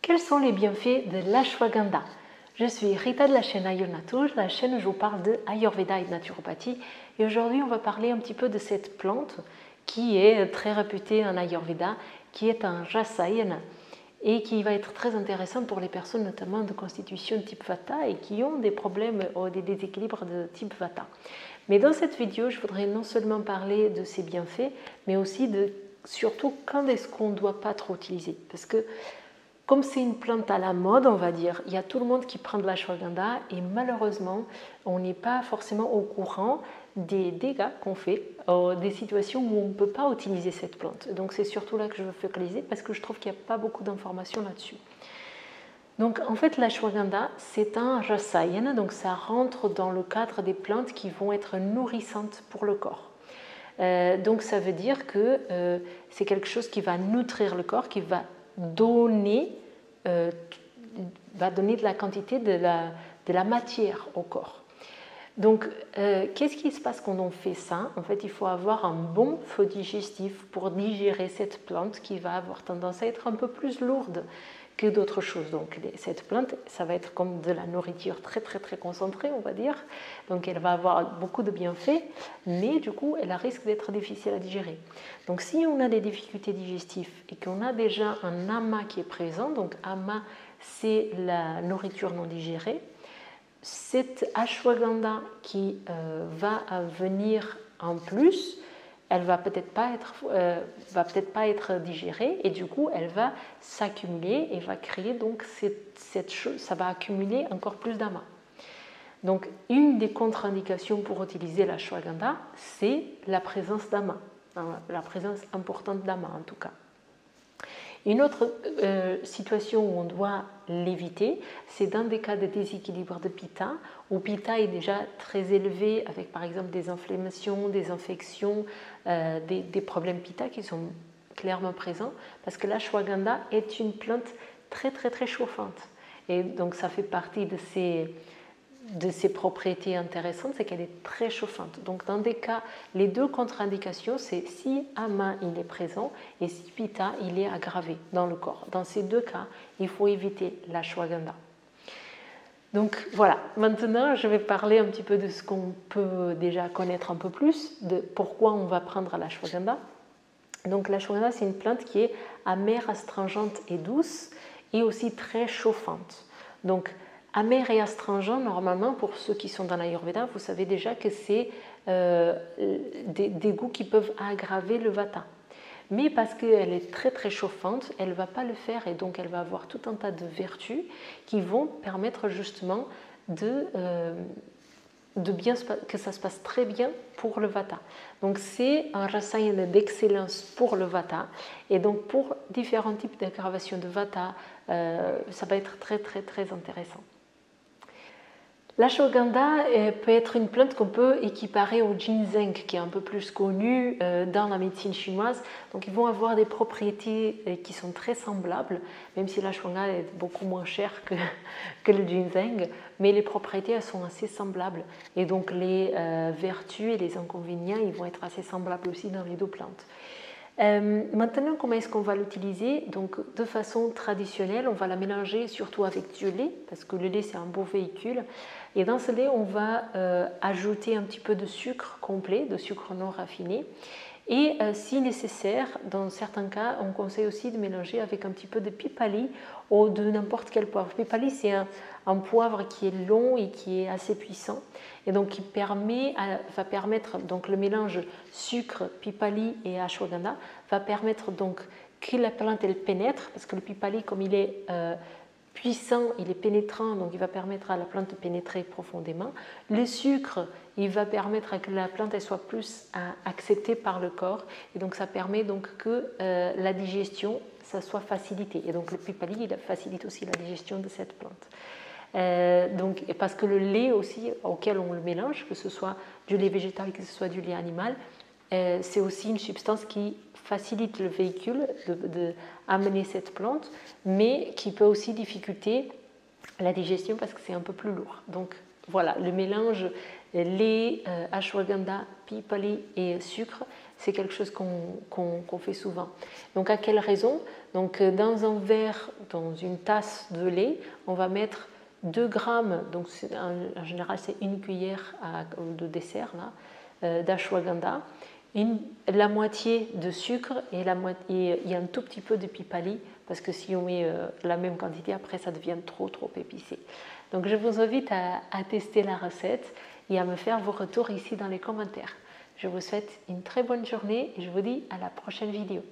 Quels sont les bienfaits de l'ashwagandha? Je suis Rita de la chaîne Ayurnature, la chaîne où je vous parle de Ayurveda et de naturopathie. Et aujourd'hui, on va parler un petit peu de cette plante qui est très réputée en Ayurveda, qui est un rasayana et qui va être très intéressant pour les personnes notamment de constitution type Vata et qui ont des problèmes ou des déséquilibres de type Vata. Mais dans cette vidéo, je voudrais non seulement parler de ses bienfaits, mais aussi de surtout quand est-ce qu'on ne doit pas trop utiliser. Parce que comme c'est une plante à la mode, on va dire, il y a tout le monde qui prend de l'ashwagandha et malheureusement, on n'est pas forcément au courant des dégâts qu'on fait, des situations où on ne peut pas utiliser cette plante. Donc c'est surtout là que je veux focaliser parce que je trouve qu'il n'y a pas beaucoup d'informations là-dessus. Donc en fait, l'ashwagandha, c'est un rasayana, donc ça rentre dans le cadre des plantes qui vont être nourrissantes pour le corps. Donc ça veut dire que c'est quelque chose qui va nutrir le corps, qui va donner de la quantité de la matière au corps. Donc, qu'est-ce qui se passe quand on fait ça? En fait, il faut avoir un bon feu digestif pour digérer cette plante qui va avoir tendance à être un peu plus lourde que d'autres choses. Donc, cette plante, ça va être comme de la nourriture très, très, très concentrée, on va dire. Donc, elle va avoir beaucoup de bienfaits, mais du coup, elle risque d'être difficile à digérer. Donc, si on a des difficultés digestives et qu'on a déjà un ama qui est présent, donc ama, c'est la nourriture non digérée, cette ashwagandha qui va venir en plus, elle va peut-être pas être digérée et du coup elle va s'accumuler et va créer donc cette chose, ça va accumuler encore plus d'ama. Donc une des contre-indications pour utiliser l'ashwagandha, c'est la présence d'ama, la présence importante d'ama en tout cas. Une autre situation où on doit l'éviter, c'est dans des cas de déséquilibre de pitta, où pitta est déjà très élevé avec par exemple des inflammations, des infections, des problèmes pitta qui sont clairement présents, parce que l'ashwagandha est une plante très très très chauffante. Et donc ça fait partie de ses propriétés intéressantes, c'est qu'elle est très chauffante. Donc dans des cas, les deux contre-indications, c'est si ama il est présent et si pitta il est aggravé dans le corps. Dans ces deux cas, il faut éviter l'ashwagandha. Donc voilà, maintenant je vais parler un petit peu de ce qu'on peut déjà connaître un peu plus, de pourquoi on va prendre l'ashwagandha. Donc l'ashwagandha, c'est une plante qui est amère, astringente et douce et aussi très chauffante. Donc amère et astringent, normalement, pour ceux qui sont dans l'Ayurveda, vous savez déjà que c'est des goûts qui peuvent aggraver le vata. Mais parce qu'elle est très très chauffante, elle ne va pas le faire et donc elle va avoir tout un tas de vertus qui vont permettre justement que ça se passe très bien pour le vata. Donc c'est un rasayana d'excellence pour le vata et donc pour différents types d'aggravation de vata, ça va être très très très intéressant. L'ashwagandha peut être une plante qu'on peut équiparer au ginseng, qui est un peu plus connu dans la médecine chinoise. Donc ils vont avoir des propriétés qui sont très semblables, même si l'ashwagandha est beaucoup moins cher que le ginseng, mais les propriétés elles sont assez semblables. Et donc les vertus et les inconvénients ils vont être assez semblables aussi dans les deux plantes. Maintenant, comment est-ce qu'on va l'utiliser? Donc, de façon traditionnelle, on va la mélanger surtout avec du lait, parce que le lait c'est un beau véhicule. Et dans ce lait, on va ajouter un petit peu de sucre complet, de sucre non raffiné. Et si nécessaire, dans certains cas, on conseille aussi de mélanger avec un petit peu de pipali ou de n'importe quel poivre. Pipali, c'est un poivre qui est long et qui est assez puissant et donc qui va permettre, donc le mélange sucre, pipali et ashwagandha va permettre donc que la plante elle pénètre, parce que le pipali comme il est puissant, il est pénétrant, donc il va permettre à la plante de pénétrer profondément. Le sucre, il va permettre à que la plante elle soit plus acceptée par le corps et donc ça permet donc que la digestion ça soit facilité. Et donc le pipali il facilite aussi la digestion de cette plante. Donc, parce que le lait aussi auquel on le mélange, que ce soit du lait végétal, que ce soit du lait animal, c'est aussi une substance qui facilite le véhicule d'amener cette plante, mais qui peut aussi difficulter la digestion parce que c'est un peu plus lourd. Donc voilà, le mélange lait, ashwagandha, pipali et sucre c'est quelque chose qu'on fait souvent. Donc à quelle raison? Donc dans un verre, dans une tasse de lait, on va mettre 2 grammes, donc en général c'est une cuillère de dessert d'ashwagandha, la moitié de sucre et il y a un tout petit peu de pipali, parce que si on met la même quantité, après ça devient trop épicé. Donc je vous invite à tester la recette et à me faire vos retours ici dans les commentaires. Je vous souhaite une très bonne journée et je vous dis à la prochaine vidéo.